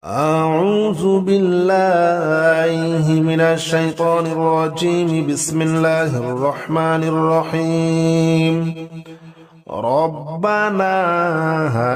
أعوذ بالله من الشيطان الرجيم. بسم الله الرحمن الرحيم. ربنا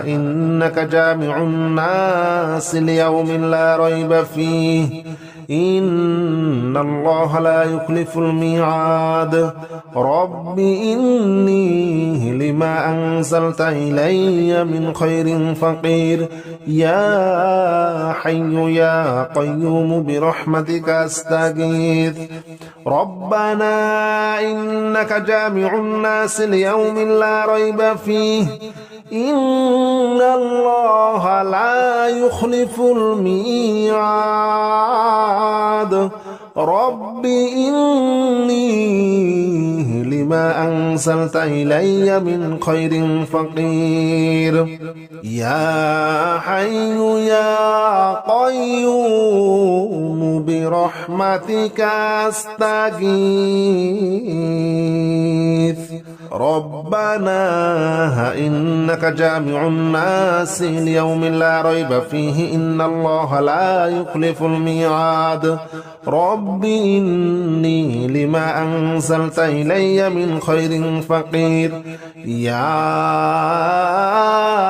إنك جامع الناس ليوم لا ريب فيه إن الله لا يخلف الميعاد. رب إني لما أنزلت إلي من خير فقير يا حي يا قيوم برحمتك أستغيث. ربنا إنك جامع الناس ليوم لا ريب فيه إن الله لا يخلف الميعاد. رب إني لما أنزلت إلي من خير فقير يا حي يا قيوم برحمتك أستغيث. ربنا إنك جامع الناس ليوم لا ريب فيه إن الله لا يخلف الميعاد. رب إني لما أنزلت إلي من خير فقير يا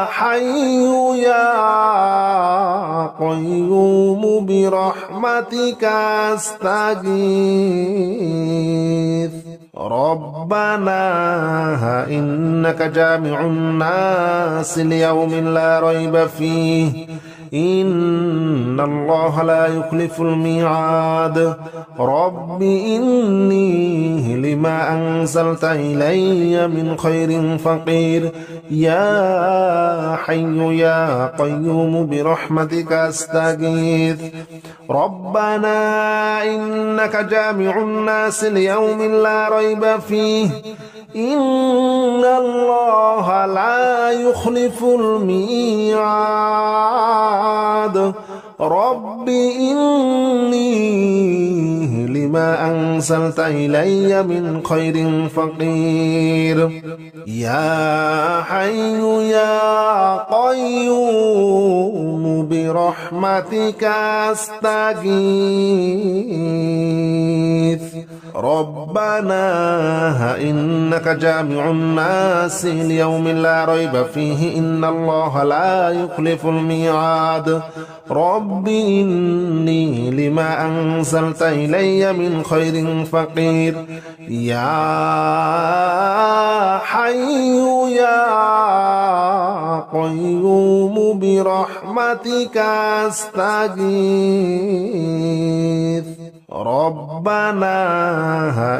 حي يا قيوم برحمتك أستغيث. ربنا إنك جامع الناس ليوم لا ريب فيه إن الله لا يخلف الميعاد. رب إني لما أنزلت إلي من خير فقير يا حي يا قيوم برحمتك أستغيث. ربنا إنك جامع الناس ليوم لا ريب فيه إن الله لا يخلف الميعاد. رب إني لما أنزلت إلي من خير فقير يا حي يا قيوم برحمتك أستغيث. ربنا إنك جامع الناس ليوم لا ريب فيه إن الله لا يخلف الميعاد. رب إني لما أنزلت إلي من خير فقير يا حي يا قيوم برحمتك أستغيث. ربنا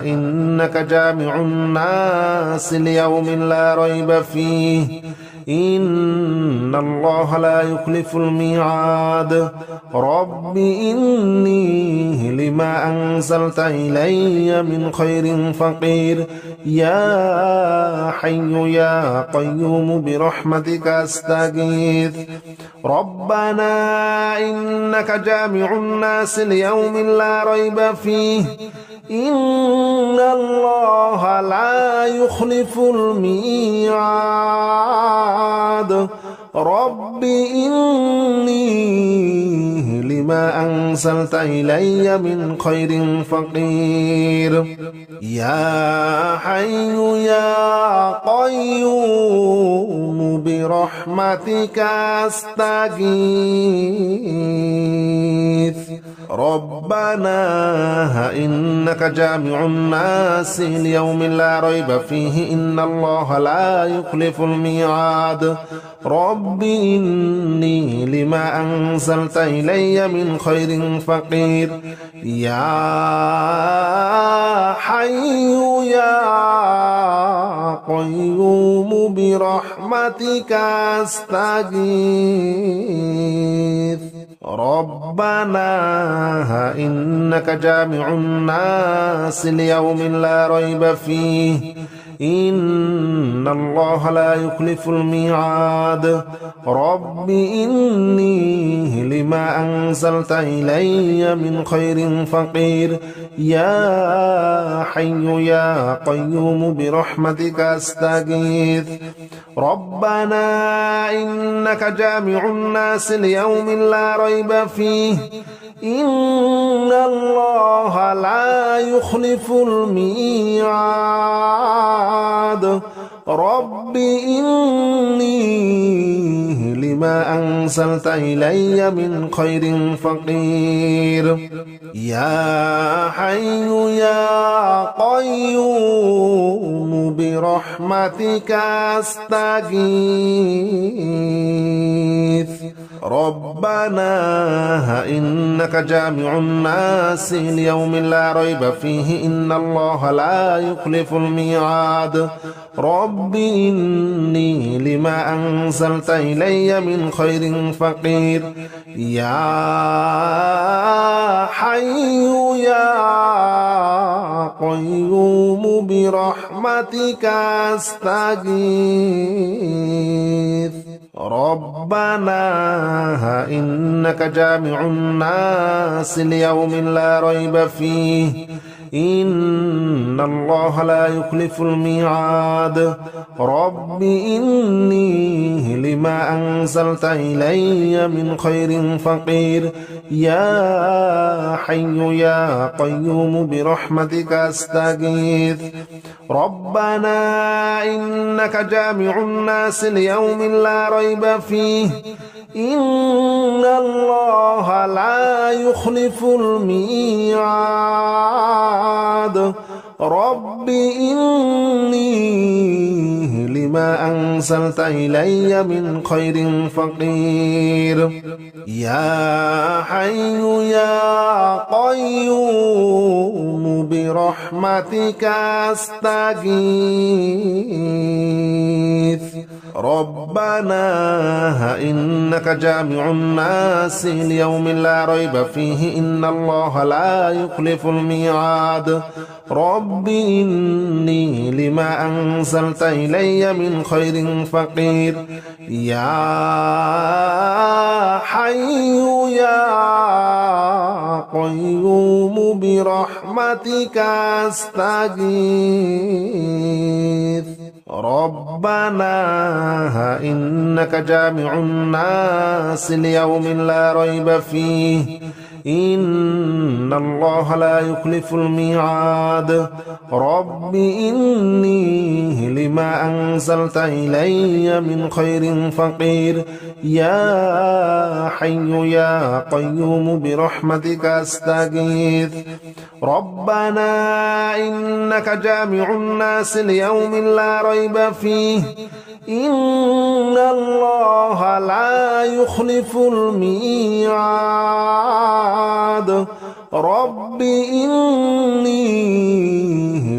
إنك جامع الناس ليوم لا ريب فيه إن الله لا يخلف الميعاد. رب إني لما أنزلت إلي من خير فقير يا حي يا قيوم برحمتك أستغيث. ربنا إنك جامع الناس ليوم لا ريب فيه إن الله لا يخلف الميعاد. رب إني لما أنزلت إلي من خير فقير يا حي يا قيوم برحمتك أستغيث. ربنا إنك جامع الناس ليوم لا ريب فيه إن الله لا يخلف الميعاد. رب إني لما أنزلت إلي من خير فقير يا حي يا قيوم برحمتك أستغيث. ربنا إنك جامع الناس ليوم لا ريب فيه إن الله لا يخلف الميعاد. رب إني لما أنزلت إلي من خير فقير يا حي يا قيوم برحمتك أستغيث. ربنا إنك جامع الناس ليوم لا ريب فيه إن الله لا يخلف الميعاد رب إني لما أنزلت إلي من خير فقير يا حي يا قيوم برحمتك أستغيث ربنا إنك جامع الناس ليوم لا ريب فيه إن الله لا يخلف الميعاد رب إني لما أنزلت إلي من خير فقير يا حي يا قيوم برحمتك أستغيث ربنا إنك جامع الناس ليوم لا ريب فيه إن الله لا يخلف الميعاد رب إني لما أنزلت إلي من خير فقير يا حي يا قيوم برحمتك أستغيث ربنا إنك جامع الناس ليوم لا ريب فيه إن الله لا يخلف الميعاد رب إني لما أنزلت إلي من خير فقير يا حي يا قيوم برحمتك أستغيث ربنا إنك جامع الناس ليوم لا ريب فيه إن الله لا يخلف الميعاد رب إني لما أنزلت إلي من خير فقير يا حي يا قيوم برحمتك أستغيث ربنا إنك جامع الناس ليوم لا ريب فيه إن الله لا يخلف الميعاد رب إني لما أنزلت إلي من خير فقير يا حي يا قيوم برحمتك أستغيث ربنا إنك جامع الناس ليوم لا ريب فيه إن الله لا يخلف الميعاد رب إني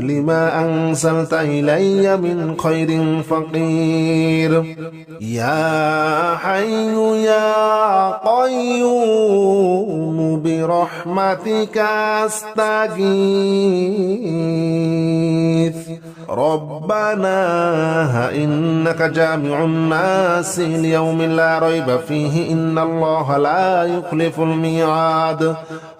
لما أنزلت إلي من خير فقير يا حي يا قيوم برحمتك أستغيث ربنا إنك جامع الناس ليوم لا ريب فيه إن الله لا يخلف الميعاد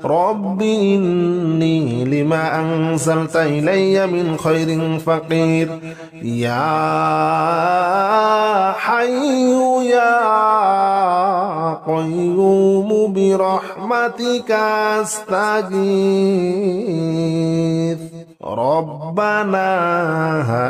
رب إني لما أنزلت إلي من خير فقير يا حي يا قيوم برحمتك أستغيث ربنا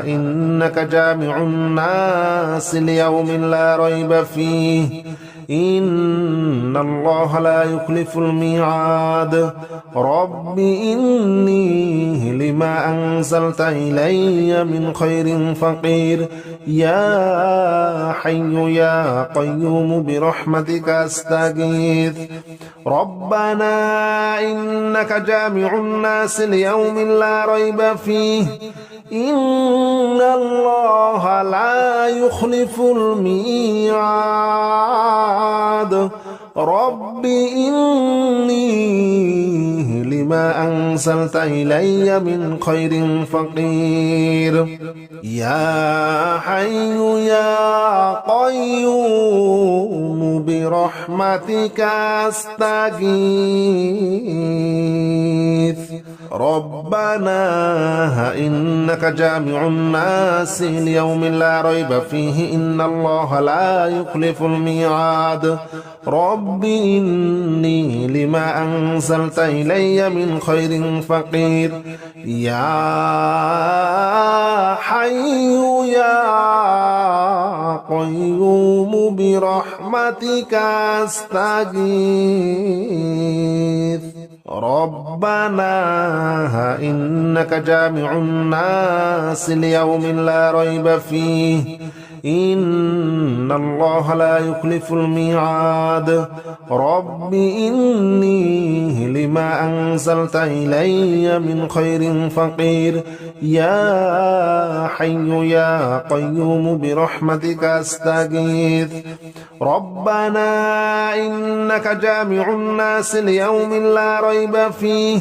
إنك جامع الناس ليوم لا ريب فيه إن الله لا يخلف الميعاد رب إني لما أنزلت إلي من خير فقير يا حي يا قيوم برحمتك أستغيث ربنا إنك جامع الناس ليوم لا ريب فيه إن الله لا يخلف الميعاد رب إني لما أنزلت إلي من خير فقير يا حي يا قيوم برحمتك أستغيث ربنا إنك جامع الناس ليوم لا ريب فيه إن الله لا يخلف الميعاد رب إني لما أنزلت إلي من خير فقير يا حي يا قيوم برحمتك أستغيث ربنا إنك جامع الناس ليوم لا ريب فيه إن الله لا يخلف الميعاد رب إني لما أنزلت إلي من خير فقير يا حي يا قيوم برحمتك أستغيث ربنا إنك جامع الناس ليوم لا ريب فيه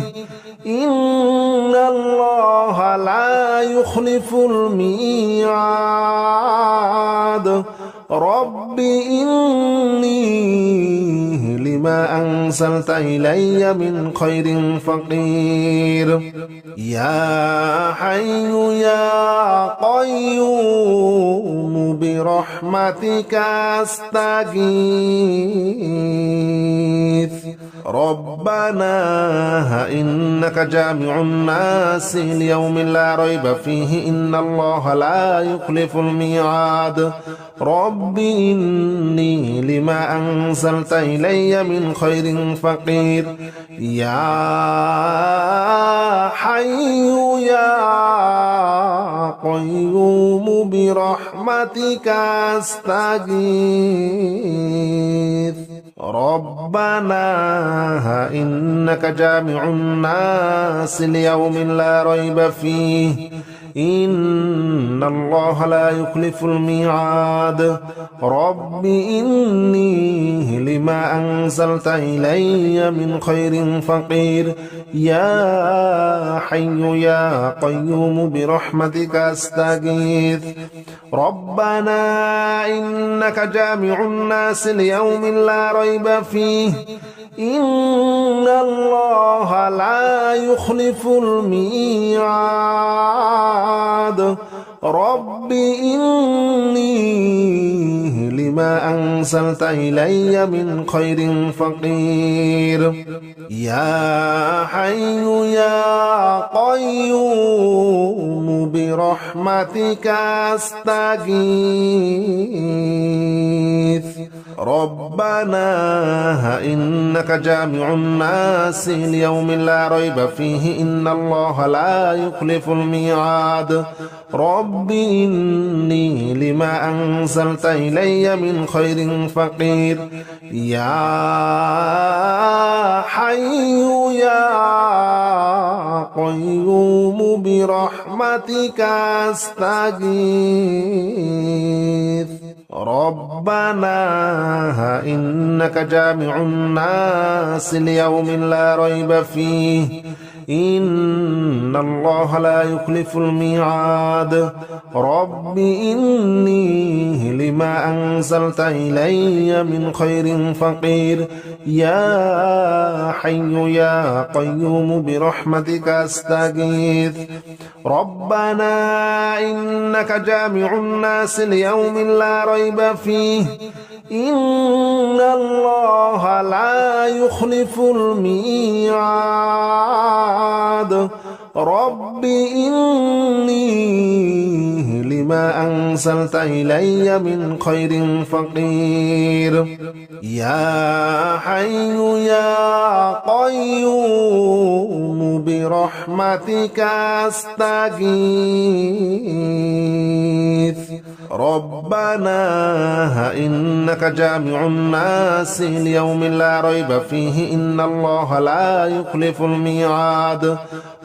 إن الله لا يخلف الميعاد رب إني لما أنزلت إلي من خير فقير يا حي يا قيوم برحمتك أستغيث ربنا إنك جامع الناس ليوم لا ريب فيه إن الله لا يخلف الميعاد رب إني لما أنزلت إلي من خير فقير يا حي يا قيوم برحمتك أستغيث ربنا إنك جامع الناس ليوم لا ريب فيه إن الله لا يخلف الميعاد رب إني لما أنزلت إلي من خير فقير يا حي يا قيوم برحمتك أستغيث ربنا إنك جامع الناس ليوم لا ريب فيه إن الله لا يخلف الميعاد رب إني لما أنزلت إلي من خير فقير يا حي يا قيوم برحمتك أستغيث ربنا إنك جامع الناس ليوم لا ريب فيه إن الله لا يخلف الميعاد رب إني لما أنزلت إلي من خير فقير يا حي يا قيوم برحمتك أستغيث ربنا إنك جامع الناس ليوم لا ريب فيه إن الله لا يخلف الميعاد رب إني لما أنزلت إلي من خير فقير يا حي يا قيوم برحمتك أستغيث ربنا إنك جامع الناس ليوم لا ريب فيه إن الله لا يخلف الميعاد رب إني لما أنزلت إلي من خير فقير يا حي يا قيوم برحمتك أستغيث ربنا إنك جامع الناس ليوم لا ريب فيه إن الله لا يخلف الميعاد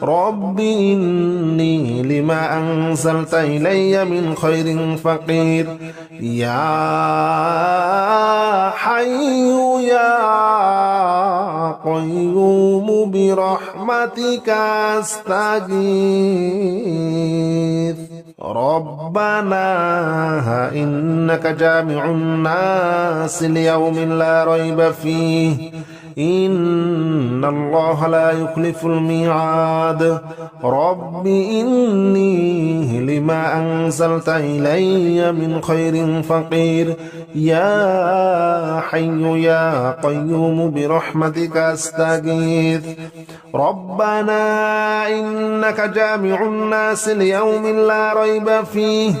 رب إني لما أنزلت إلي من خير فقير يا حي يا قيوم برحمتك أستغيث ربنا إنك جامع الناس ليوم لا ريب فيه إن الله لا يخلف الميعاد رب إني لما أنزلت إلي من خير فقير يا حي يا قيوم برحمتك أستغيث ربنا إنك جامع الناس ليوم لا ريب فيه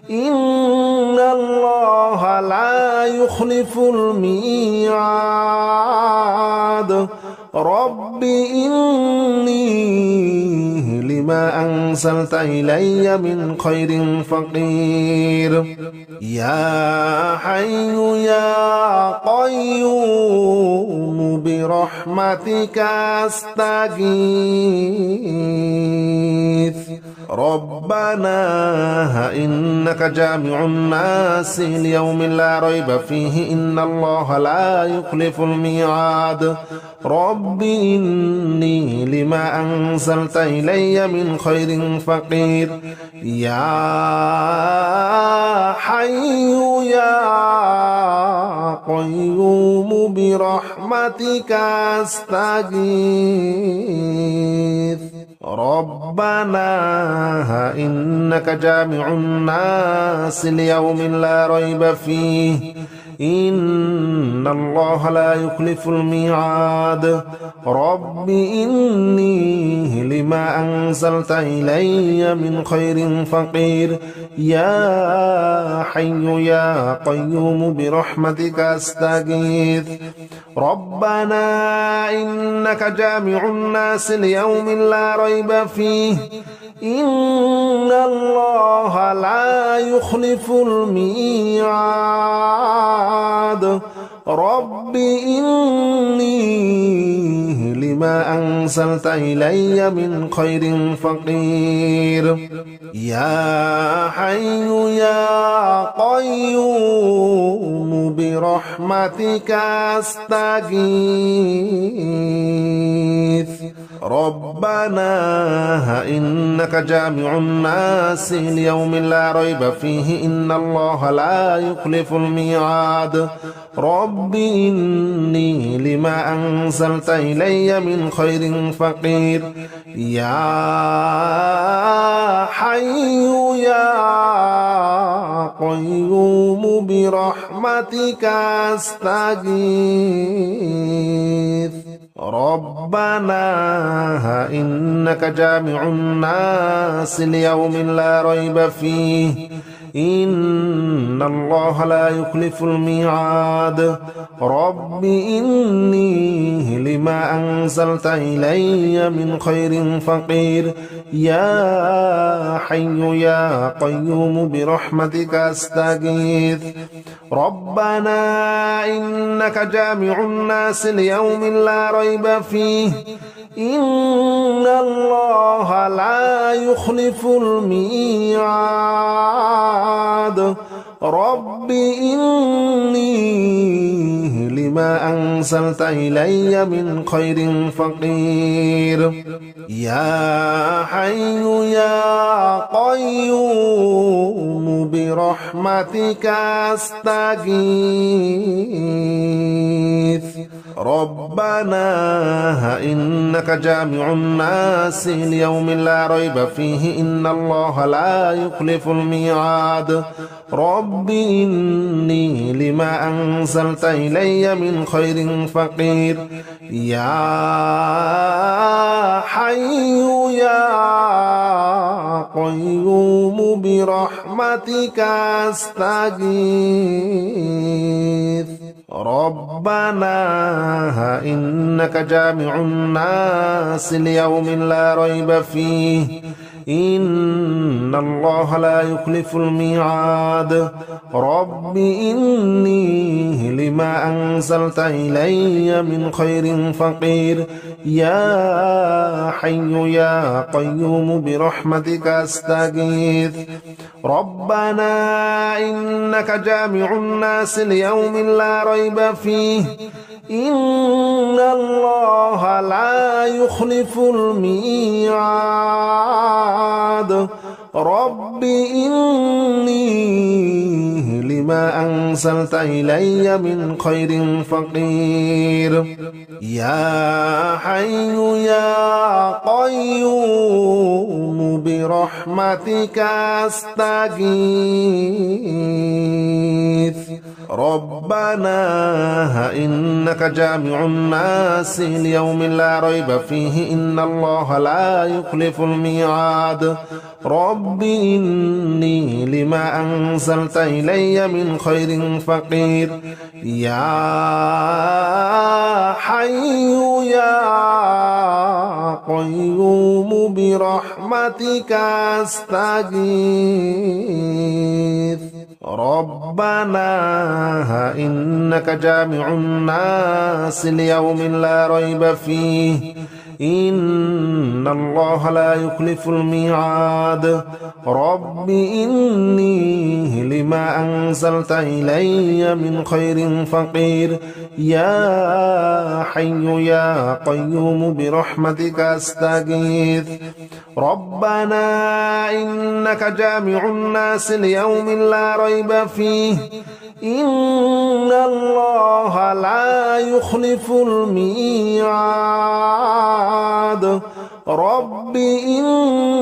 إن الله لا يخلف الميعاد رب إني لما أنزلت إلي من خير فقير يا حي يا قيوم برحمتك أستغيث ربنا إنك جامع الناس ليوم لا ريب فيه إن الله لا يخلف الميعاد رب إني لما أنزلت إلي من خير فقير يا حي يا قيوم برحمتك أستغيث ربنا إنك جامع الناس ليوم لا ريب فيه إن الله لا يخلف الميعاد رب إني لما أنزلت إلي من خير فقير يا حي يا قيوم برحمتك أستغيث ربنا إنك جامع الناس ليوم لا ريب فيه إن الله لا يخلف الميعاد رب إني لما أنزلت إلي من خير فقير يا حي يا قيوم برحمتك أستغيث ربنا إنك جامع الناس ليوم لا ريب فيه إن الله لا يخلف الميعاد رب إني لما أنزلت إلي من خير فقير يا حي يا قيوم برحمتك أستغيث ربنا إنك جامع الناس ليوم لا ريب فيه إن الله لا يخلف الميعاد رب إني لما أنزلت إلي من خير فقير يا حي يا قيوم برحمتك أستغيث ربنا إنك جامع الناس ليوم لا ريب فيه إن الله لا يخلف الميعاد رب إني لما أنزلت إلي من خير فقير يا حي يا قيوم برحمتك أستغيث ربنا إنك جامع الناس ليوم لا ريب فيه إن الله لا يخلف الميعاد رب إني لما أنزلت إلي من خير فقير يا حي يا قيوم برحمتك أستغيث ربنا إنك جامع الناس ليوم لا ريب فيه إن الله لا يخلف الميعاد رب إني لما أنزلت إلي من خير فقير يا حي يا قيوم برحمتك أستغيث ربنا إنك جامع الناس ليوم لا ريب فيه إن الله لا يخلف الميعاد رب إني لما أنزلت إلي من خير فقير يا حي يا قيوم برحمتك أستغيث ربنا إنك جامع الناس ليوم لا ريب فيه إن الله لا يخلف الميعاد رب إني لما أنزلت إلي من خير فقير يا حي يا قيوم برحمتك أستغيث ربنا إنك جامع الناس ليوم لا ريب فيه إن الله لا يخلف الميعاد رب إني لما أنزلت إلي من خير فقير يا حي يا قيوم برحمتك أستغيث ربنا إنك جامع الناس ليوم لا ريب فيه إن الله لا يخلف الميعاد رب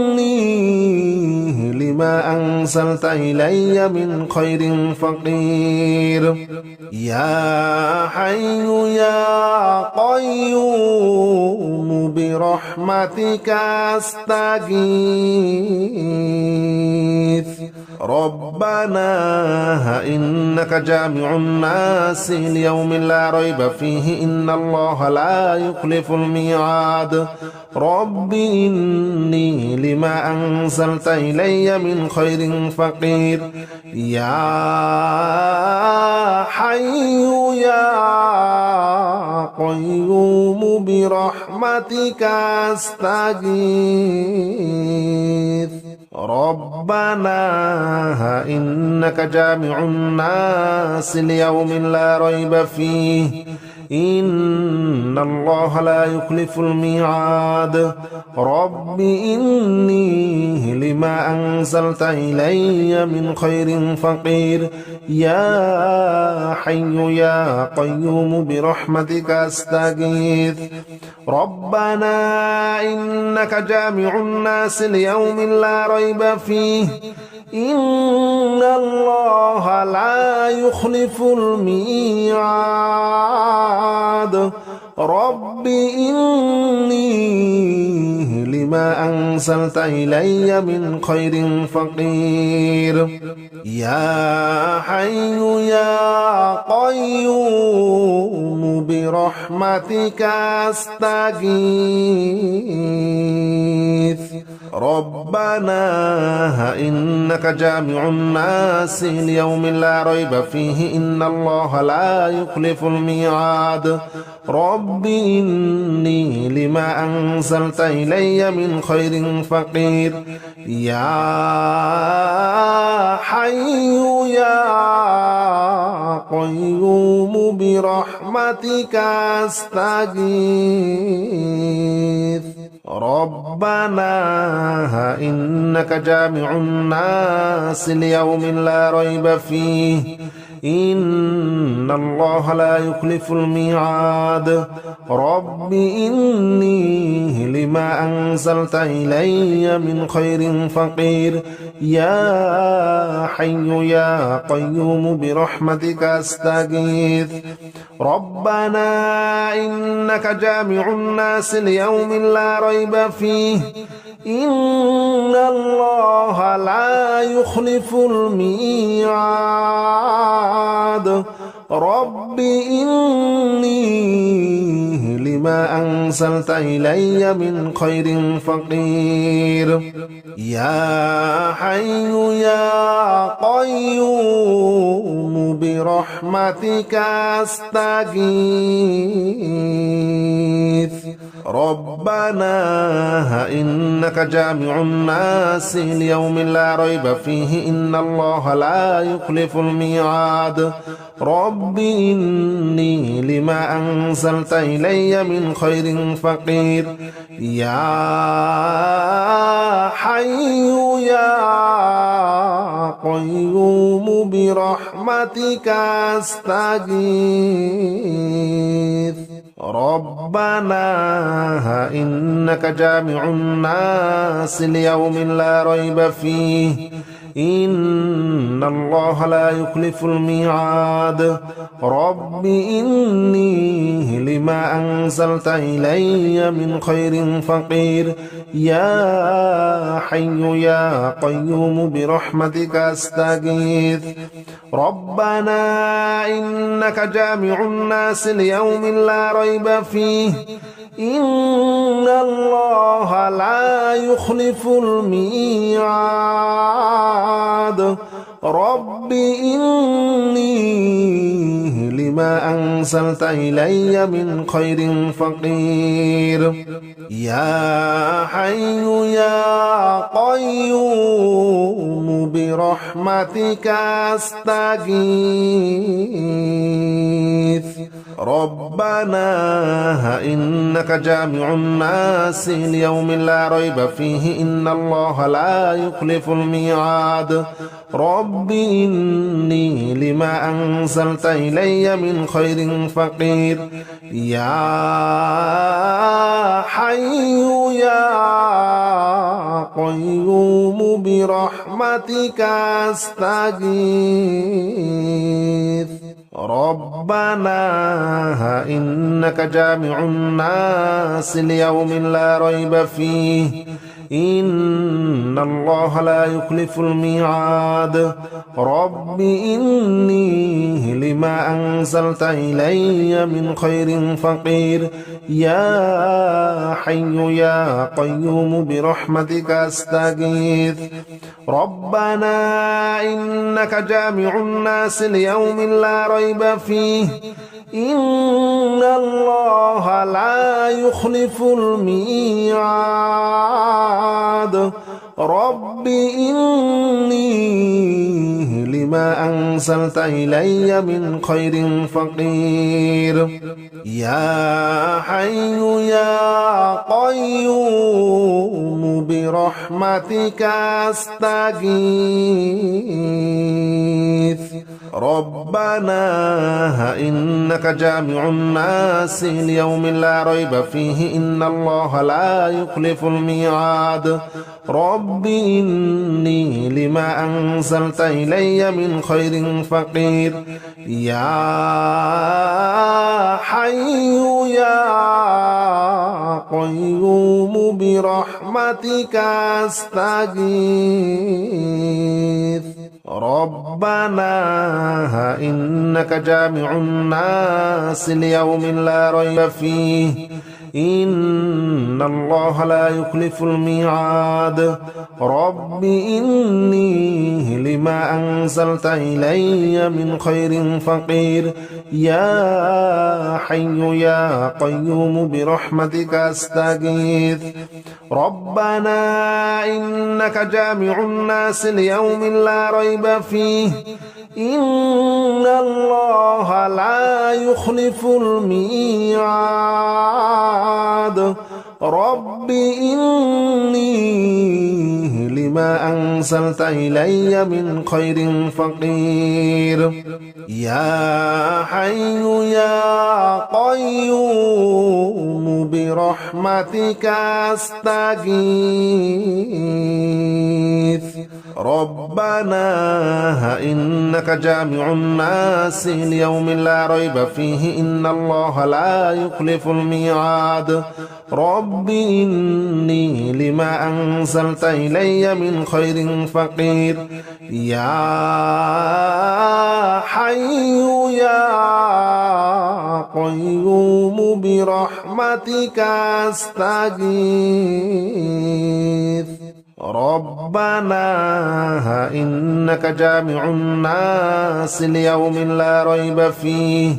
إني لما أنزلت إلي من خير فقير يا حي يا قيوم برحمتك أستغيث ربنا إنك جامع الناس ليوم لا ريب فيه إن الله لا يخلف الميعاد رب إني لما أنزلت إلي من خير فقير يا حي يا قيوم برحمتك أستغيث ربنا إنك جامع الناس ليوم لا ريب فيه إن الله لا يخلف الميعاد رب إني لما أنزلت إلي من خير فقير يا حي يا قيوم برحمتك أستغيث ربنا إنك جامع الناس ليوم لا ريب فيه إن الله لا يخلف الميعاد رب إني لما أنزلت إلي من خير فقير يا حي يا قيوم برحمتك أستغيث ربنا إنك جامع الناس ليوم لا ريب فيه إن الله لا يخلف الميعاد رب إني لما أنزلت إلي من خير فقير يا حي يا قيوم برحمتك أستغيث ربنا إنك جامع الناس ليوم لا ريب فيه إن الله لا يخلف الميعاد رب إني لما أنزلت إلي من خير فقير يا حي يا قيوم برحمتك أستغيث ربنا إنك جامع الناس ليوم لا ريب فيه إن الله لا يخلف الميعاد رب إني لما أنزلت إلي من خير فقير يا حي يا قيوم برحمتك أستغيث ربنا إنك جامع الناس ليوم لا ريب فيه إن الله لا يخلف الميعاد رب إني لما أنزلت إلي من خير فقير يا حي يا قيوم برحمتك أستغيث ربنا إنك جامع الناس ليوم لا ريب فيه إن الله لا يخلف الميعاد رب إني لما أنزلت إلي من خير فقير يا حي يا قيوم برحمتك أستغيث ربنا إنك جامع الناس ليوم لا ريب فيه إن الله لا يخلف الميعاد رب إني لما أنزلت إلي من خير فقير يا حي يا قيوم برحمتك أستغيث ربنا إنك جامع الناس ليوم لا ريب فيه إن الله لا يخلف الميعاد رب إني لما أنزلت إلي من خير فقير يا حي يا قيوم برحمتك أستغيث ربنا إنك جامع الناس ليوم لا ريب فيه إن الله لا يخلف الميعاد رب إني لما أنزلت إلي من خير فقير يا حي يا قيوم برحمتك أستغيث ربنا إنك جامع الناس ليوم لا ريب فيه إن الله لا يخلف الميعاد رب إني لما أنزلت إلي من خير فقير يا حي يا قيوم برحمتك أستغيث ربنا إنك جامع الناس ليوم لا ريب فيه إن الله لا يخلف الميعاد رب إني لما أنزلت إلي من خير فقير يا حي يا قيوم برحمتك أستغيث ربنا إنك جامع الناس ليوم لا ريب فيه إن الله لا يخلف الميعاد رب إني لما أنزلت إلي من خير فقير يا حي يا قيوم برحمتك أستغيث ربنا إنك جامع الناس ليوم لا ريب فيه إن الله لا يخلف الميعاد رب إني لما أنزلت إلي من خير فقير يا حي يا قيوم برحمتك أستغيث ربنا إنك جامع الناس ليوم لا ريب فيه إن الله لا يخلف الميعاد رب إني لما أنزلت إلي من خير فقير يا حي يا قيوم برحمتك أستغيث ربنا إنك جامع الناس ليوم لا ريب فيه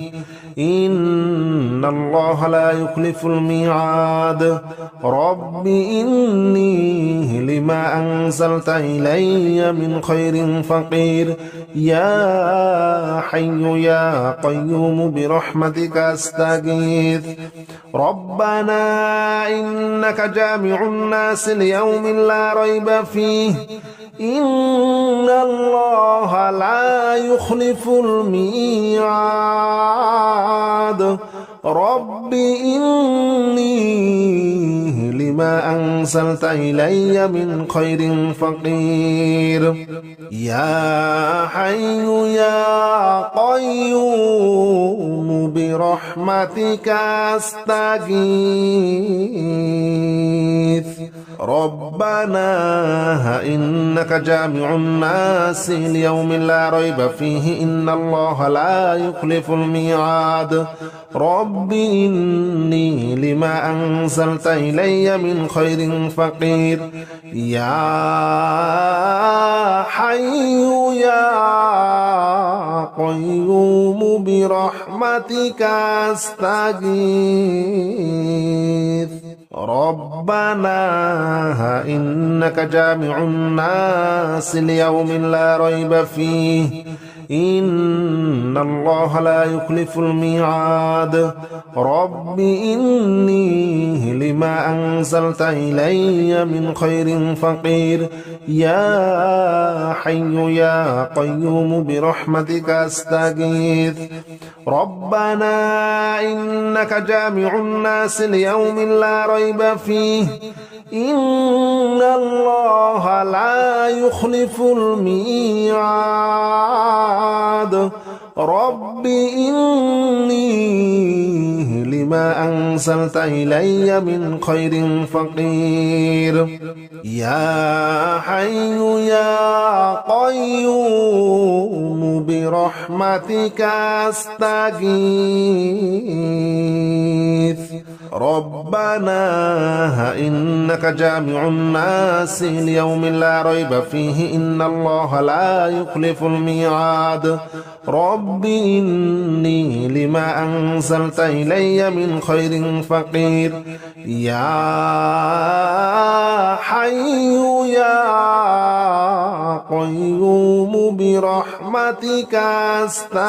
إن الله لا يخلف الميعاد رب إني لما أنزلت إلي من خير فقير يا حي يا قيوم برحمتك أستغيث ربنا إنك جامع الناس ليوم لا ريب فيه إن الله لا يخلف الميعاد رب إني لما أنزلت إلي من خير فقير يا حي يا قيوم برحمتك أستغيث ربنا إنك جامع الناس ليوم لا ريب فيه إن الله لا يخلف الميعاد رب إني لما أنزلت إلي من خير فقير يا حي يا قيوم برحمتك أستغيث ربنا إنك جامع الناس ليوم لا ريب فيه إن الله لا يخلف الميعاد رب إني لما أنزلت إلي من خير فقير يا حي يا قيوم برحمتك أستغيث ربنا إنك جامع الناس ليوم لا ريب فيه إن الله لا يخلف الميعاد رب إني لما أنزلت إلي من خير فقير يا حي يا قيوم برحمتك أستغيث ربنا إنك جامع الناس ليوم لا ريب فيه إن الله لا يخلف الميعاد رب إني لما أنزلت إلي من خير فقير يا حي يا قيوم برحمتك أستغيث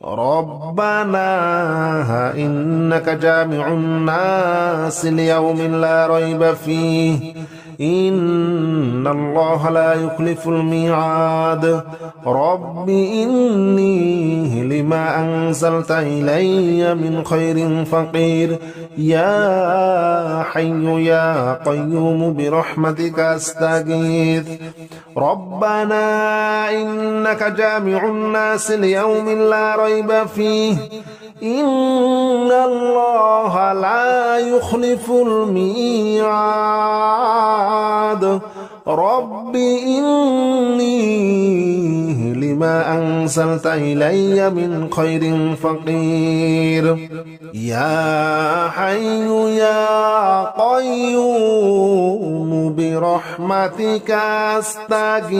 ربنا إنك جامع الناس ليوم لا ريب فيه إن الله لا يخلف الميعاد رب إني لما أنزلت إلي من خير فقير يا حي يا قيوم برحمتك أستغيث ربنا إنك جامع الناس ليوم لا ريب فيه إن الله لا يخلف الميعاد رب إني لما أنزلت إلي من خير فقير يا حي يا قيوم برحمتك أستغيث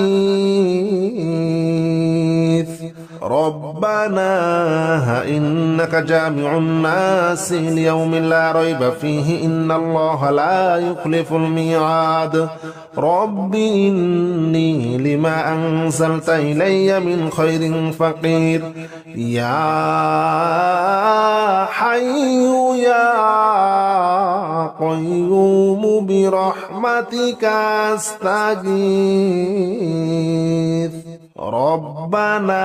ربنا إنك جامع الناس ليوم لا ريب فيه إن الله لا يخلف الميعاد رب إني لما أنزلت إلي من خير فقير يا حي يا قيوم برحمتك أستغيث ربنا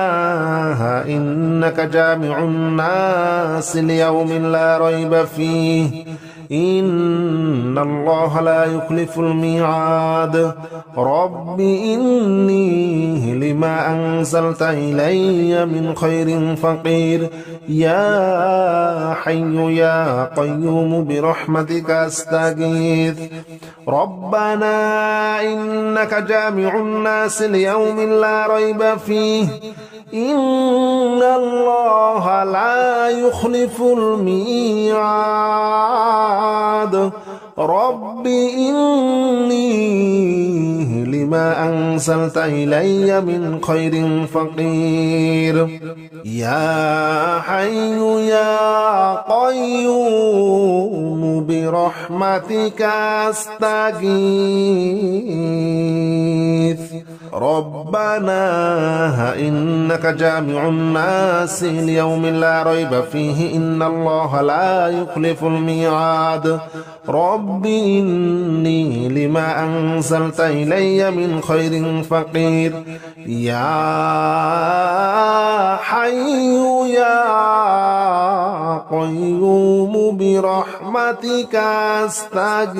إنك جامع الناس ليوم لا ريب فيه إن الله لا يخلف الميعاد رب إني لما أنزلت إلي من خير فقير يا حي يا قيوم برحمتك أستغيث ربنا إنك جامع الناس ليوم لا ريب فيه إن الله لا يخلف الميعاد رب إني لما أنزلت إلي من خير فقير يا حي يا قيوم برحمتك أستغيث ربنا إنك جامع الناس ليوم لا ريب فيه إن الله لا يخلف الميعاد رب إني لما أنزلت إلي من خير فقير يا حي يا قيوم برحمتك أستغيث